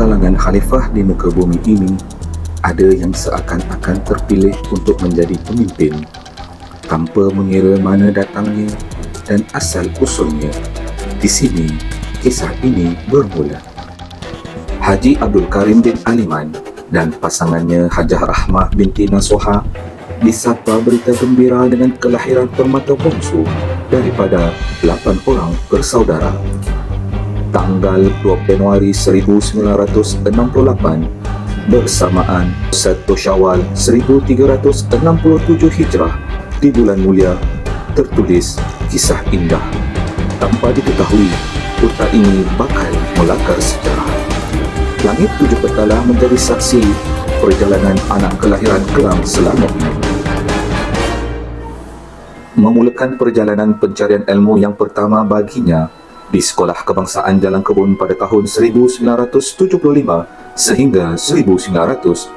kalangan khalifah di muka bumi ini, ada yang seakan-akan terpilih untuk menjadi pemimpin tanpa mengira mana datangnya dan asal usulnya. Di sini, kisah ini bermula. Haji Abdul Karim bin Aliman dan pasangannya Hajah Rahmah binti Nasuha disapa berita gembira dengan kelahiran permata bongsu daripada 8 orang bersaudara. Tanggal 2 Januari 1968 bersamaan 1 Syawal 1367 Hijrah di bulan mulia tertulis kisah indah tanpa diketahui kota ini bakal melakar sejarah. Langit tujuh petala menjadi saksi perjalanan anak kelahiran Kelang selama ini. Memulakan perjalanan pencarian ilmu yang pertama baginya di Sekolah Kebangsaan Jalan Kebun pada tahun 1975 sehingga 1980.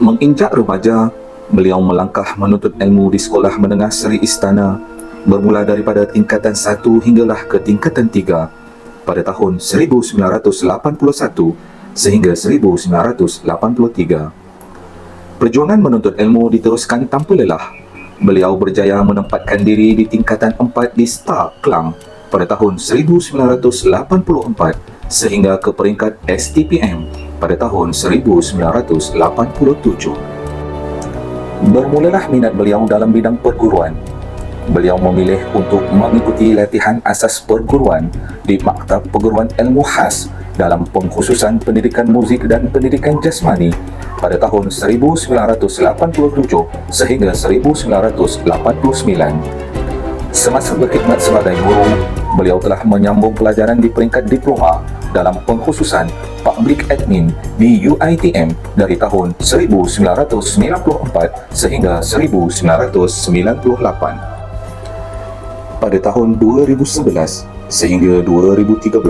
Menginjak remaja, beliau melangkah menuntut ilmu di Sekolah Menengah Seri Istana bermula daripada tingkatan 1 hinggalah ke tingkatan 3 pada tahun 1981 sehingga 1983. Perjuangan menuntut ilmu diteruskan tanpa lelah. Beliau berjaya menempatkan diri di tingkatan 4 di Star Kelang pada tahun 1984 sehingga ke peringkat STPM pada tahun 1987. Bermulalah minat beliau dalam bidang perguruan. Beliau memilih untuk mengikuti latihan asas perguruan di Maktab Perguruan Ilmu Khas dalam pengkhususan pendidikan muzik dan pendidikan jasmani pada tahun 1987 sehingga 1989. Semasa berkhidmat sebagai guru, beliau telah menyambung pelajaran di peringkat diploma dalam pengkhususan Public Admin di UiTM dari tahun 1994 sehingga 1998. Pada tahun 2011 sehingga 2013,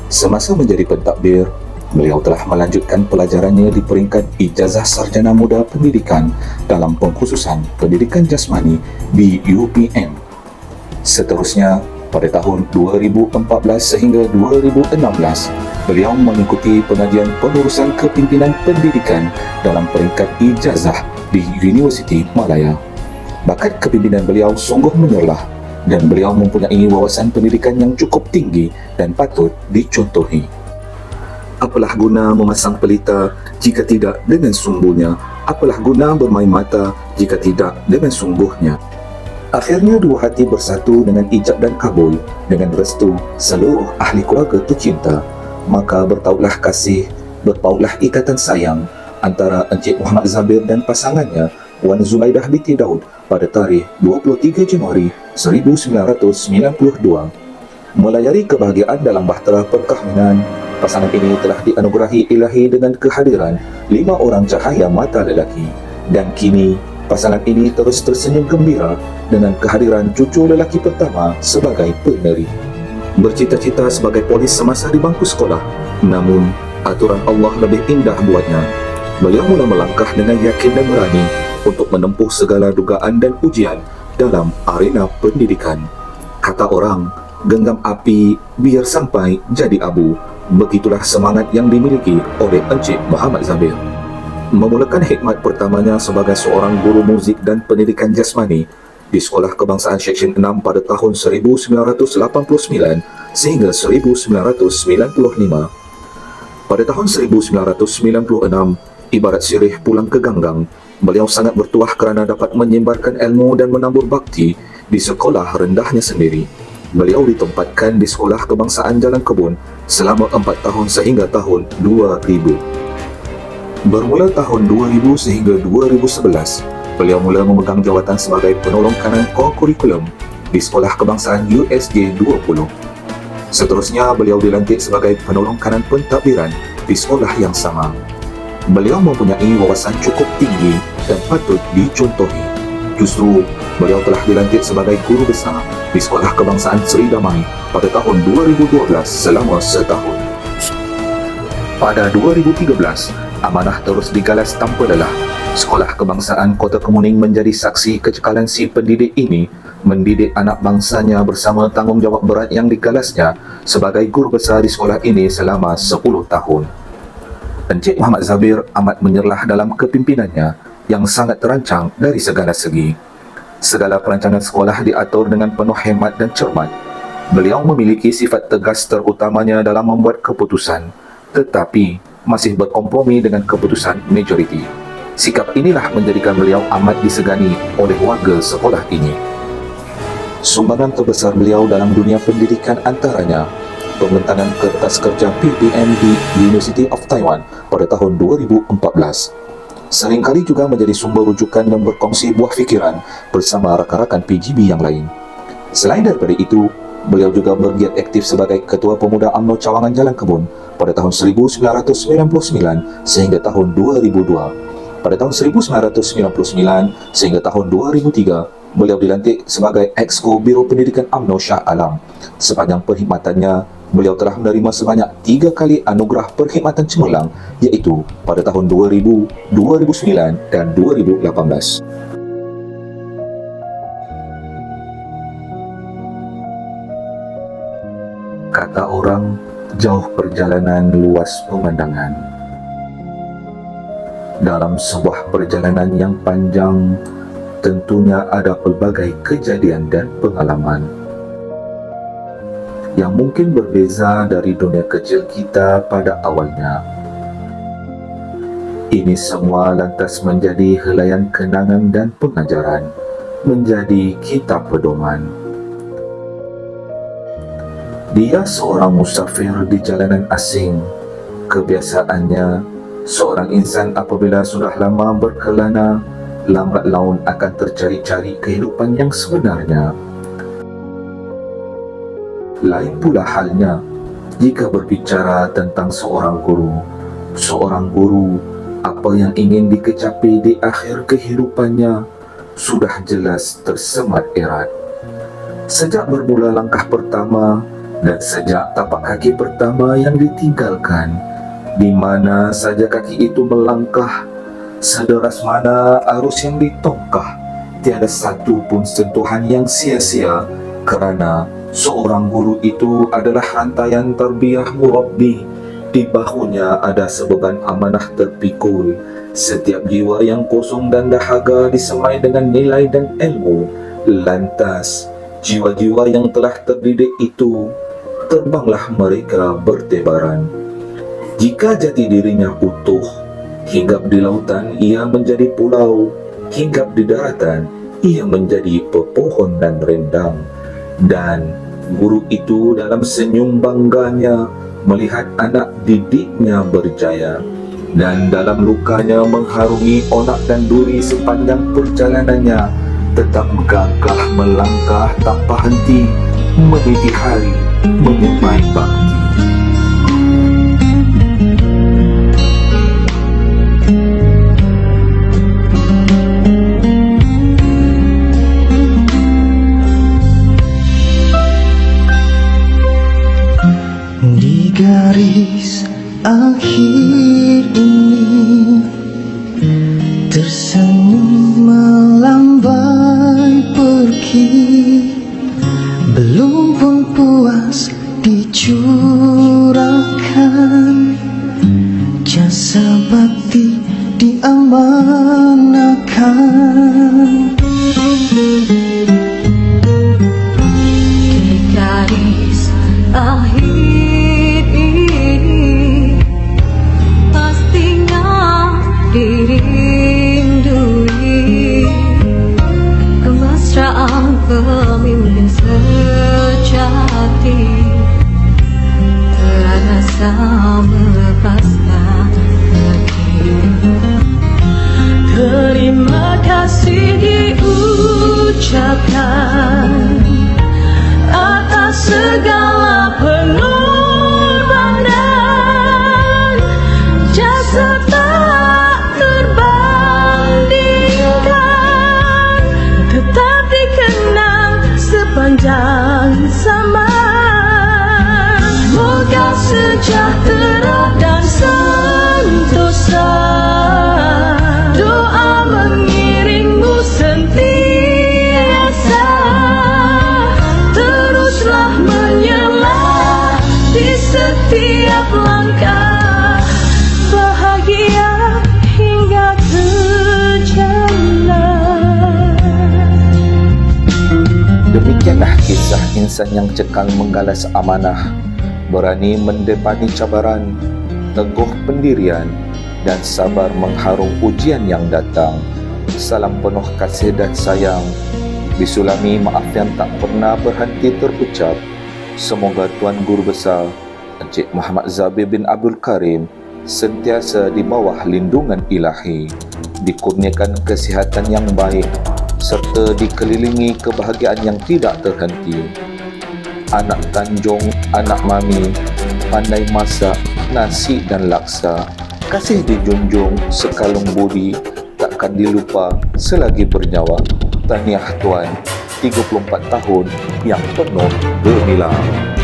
semasa menjadi pentadbir, beliau telah melanjutkan pelajarannya di peringkat Ijazah Sarjana Muda Pendidikan dalam pengkhususan Pendidikan Jasmani di UPM. Seterusnya, pada tahun 2014 sehingga 2016, beliau mengikuti pengajian pengurusan kepimpinan pendidikan dalam peringkat Ijazah di Universiti Malaya. Bakat kepimpinan beliau sungguh menyerlah dan beliau mempunyai wawasan pendidikan yang cukup tinggi dan patut dicontohi. Apalah guna memasang pelita jika tidak dengan sumbunya? Apalah guna bermain mata jika tidak dengan sungguhnya? Akhirnya dua hati bersatu dengan ijab dan kabul dengan restu seluruh ahli keluarga tercinta. Maka bertautlah kasih, berpautlah ikatan sayang antara Encik Muhammad Zabir dan pasangannya Wan Zubaidah binti Daud pada tarikh 23 Januari 1992. Melayari kebahagiaan dalam bahtera perkahwinan, pasangan ini telah dianugerahi ilahi dengan kehadiran 5 orang cahaya mata lelaki. Dan kini, pasangan ini terus tersenyum gembira dengan kehadiran cucu lelaki pertama sebagai peneri. Bercita-cita sebagai polis semasa di bangku sekolah, namun aturan Allah lebih indah buatnya. Beliau mula melangkah dengan yakin dan berani untuk menempuh segala dugaan dan ujian dalam arena pendidikan. Kata orang, genggam api biar sampai jadi abu. Begitulah semangat yang dimiliki oleh Encik Muhammad Zabir. Memulakan khidmat pertamanya sebagai seorang guru muzik dan pendidikan jasmani di Sekolah Kebangsaan Seksyen 6 pada tahun 1989 sehingga 1995. Pada tahun 1996, ibarat sirih pulang ke ganggang, beliau sangat bertuah kerana dapat menyebarkan ilmu dan menabur bakti di sekolah rendahnya sendiri. Beliau ditempatkan di Sekolah Kebangsaan Jalan Kebun selama 4 tahun sehingga tahun 2000. Bermula tahun 2000 sehingga 2011, beliau mula memegang jawatan sebagai penolong kanan kurikulum di Sekolah Kebangsaan USJ 20. Seterusnya, beliau dilantik sebagai penolong kanan pentadbiran di sekolah yang sama. Beliau mempunyai wawasan cukup tinggi dan patut dicontohi. Justru, beliau telah dilantik sebagai guru besar di Sekolah Kebangsaan Seri Damai pada tahun 2012 selama setahun. Pada 2013, amanah terus digalas tanpa lelah. Sekolah Kebangsaan Kota Kemuning menjadi saksi kecekalan si pendidik ini mendidik anak bangsanya bersama tanggungjawab berat yang digalasnya sebagai guru besar di sekolah ini selama 10 tahun. Encik Muhammad Zabir amat menyerlah dalam kepimpinannya yang sangat terancang dari segala segi. Segala perancangan sekolah diatur dengan penuh hemat dan cermat. Beliau memiliki sifat tegas terutamanya dalam membuat keputusan, tetapi masih berkompromi dengan keputusan majoriti. Sikap inilah menjadikan beliau amat disegani oleh warga sekolah ini. Sumbangan terbesar beliau dalam dunia pendidikan antaranya pembentangan kertas kerja PPM di University of Taiwan pada tahun 2014. Seringkali juga menjadi sumber rujukan dan berkongsi buah fikiran bersama rakan-rakan PGB yang lain. Selain daripada itu, beliau juga bergiat aktif sebagai Ketua Pemuda UMNO Cawangan Jalan Kebun pada tahun 1999 sehingga tahun 2002. Pada tahun 1999 sehingga tahun 2003, beliau dilantik sebagai Exco Biro Pendidikan UMNO Shah Alam. Sepanjang perkhidmatannya, beliau telah menerima sebanyak 3 kali anugerah perkhidmatan cemerlang, iaitu pada tahun 2000, 2009 dan 2018. Kata orang, jauh perjalanan, luas pemandangan. Dalam sebuah perjalanan yang panjang, tentunya ada pelbagai kejadian dan pengalaman yang mungkin berbeza dari dunia kecil kita pada awalnya. Ini semua lantas menjadi helaian kenangan dan pengajaran, menjadi kitab pedoman. Dia seorang musafir di jalanan asing. Kebiasaannya, seorang insan apabila sudah lama berkelana, lambat laun akan tercari-cari kehidupan yang sebenarnya. Lain pula halnya jika berbicara tentang seorang guru. Seorang guru, apa yang ingin dikecapi di akhir kehidupannya sudah jelas tersemat erat. Sejak bermula langkah pertama dan sejak tapak kaki pertama yang ditinggalkan, di mana saja kaki itu melangkah, sederas mana arus yang ditongkah, tiada satu pun sentuhan yang sia-sia, kerana seorang guru itu adalah rantaian tarbiyah murabbi. Di bahunya ada sebeban amanah terpikul. Setiap jiwa yang kosong dan dahaga disemai dengan nilai dan ilmu. Lantas, jiwa-jiwa yang telah terdidik itu, terbanglah mereka bertebaran. Jika jati dirinya utuh, hinggap di lautan ia menjadi pulau, hinggap di daratan ia menjadi pepohon dan rendang. Dan guru itu dalam senyum bangganya melihat anak didiknya berjaya, dan dalam lukanya mengharungi onak dan duri sepanjang perjalanannya, tetap gagah melangkah tanpa henti, meniti hari, menyemai bakti. Di garis akhir ini tersenyum melambai pergi, belum pun puas dicurahkan, jasa bakti diamanahkan. Di garis akhir dirindui kemesraan pemimpin sejati, terasa melepaskan lagi. Terima kasih diucapkan atas segala pengorbanan, jasa sepanjang zaman. Semoga sejahtera setiap langkah, bahagia hingga terjana. Demikianlah kisah insan yang cekal menggalas amanah, berani mendepani cabaran, teguh pendirian, dan sabar mengharung ujian yang datang. Salam penuh kasih dan sayang, disulami maaf yang tak pernah berhenti terucap. Semoga Tuan Guru Besar Encik Muhammad Zabir bin Abdul Karim sentiasa di bawah lindungan ilahi, dikurniakan kesihatan yang baik, serta dikelilingi kebahagiaan yang tidak terhenti. Anak Tanjung, anak Mami, pandai masak nasi dan laksa, kasih dijunjung, sekalung budi takkan dilupa selagi bernyawa. Tahniah Tuan, 34 tahun yang penuh gemilang.